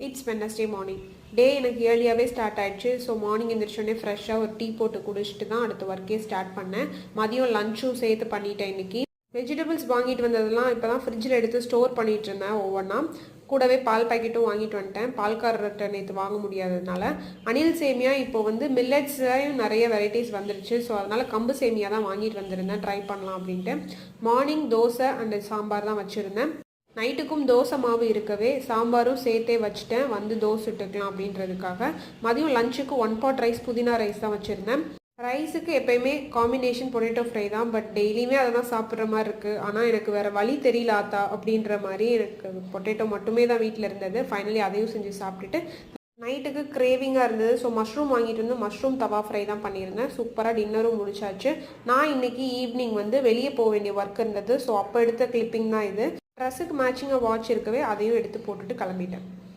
It's Wednesday morning. Day எனக்கு ஏர்லியாகவே start ஆயிடுச்சு. ஸோ மார்னிங் எழுந்திரிச்சோடனே ஃப்ரெஷ்ஷாக ஒரு டீ போட்டு குடிச்சிட்டு தான் அடுத்த ஒர்க்கே ஸ்டார்ட் பண்ணேன். மதியம் லஞ்சும் சேர்த்து பண்ணிட்டேன் இன்றைக்கி. வெஜிடபிள்ஸ் வாங்கிட்டு வந்ததெல்லாம் இப்போ தான் ஃப்ரிட்ஜில் எடுத்து ஸ்டோர் பண்ணிகிட்டு இருந்தேன் ஒவ்வொன்றா. கூடவே பால் பாக்கெட்டும் வாங்கிட்டு வந்துட்டேன். பால்காரர்கிட்ட நேற்று வாங்க முடியாததுனால. அணில் சேமியா இப்போ வந்து மில்லட்ஸ்லையும் நிறைய வெரைட்டிஸ் வந்துருச்சு. ஸோ அதனால் கம்பு சேமியா தான் வாங்கிட்டு வந்திருந்தேன், ட்ரை பண்ணலாம் அப்படின்ட்டு. மார்னிங் தோசை அண்டு சாம்பார் தான் வச்சுருந்தேன். நைட்டுக்கும் தோசை மாவு இருக்கவே சாம்பாரும் சேர்த்தே வச்சுட்டேன், வந்து தோசை சுட்டுக்கலாம் அப்படின்றதுக்காக. மதியம் லஞ்சுக்கு 1 pot ரைஸ், புதினா ரைஸ் தான் வச்சுருந்தேன். ரைஸுக்கு எப்போயுமே காம்பினேஷன் பொட்டேட்டோ ஃப்ரை தான். பட் டெய்லியுமே அதை தான் சாப்பிட்ற மாதிரி இருக்குது. ஆனால் எனக்கு வேறு வழி தெரியல ஆத்தா அப்படின்ற மாதிரி எனக்கு பொட்டேட்டோ மட்டுமே தான் வீட்டில் இருந்தது. ஃபைனலி அதையும் செஞ்சு சாப்பிட்டுட்டு நைட்டுக்கு கிரேவிங்காக இருந்தது. ஸோ மஷ்ரூம் வாங்கிட்டு வந்து மஷ்ரூம் தவா ஃப்ரை தான் பண்ணியிருந்தேன். சூப்பராக டின்னரும் முடிச்சாச்சு. நான் இன்றைக்கி ஈவினிங் வந்து வெளியே போக வேண்டிய ஒர்க் இருந்தது. ஸோ அப்போ எடுத்த கிளிப்பிங் தான் இது. ட்ரெஸ்ஸுக்கு மேட்சிங்காக வாட்ச் இருக்கவே அதையும் எடுத்து போட்டுட்டு கிளம்பிட்டேன்.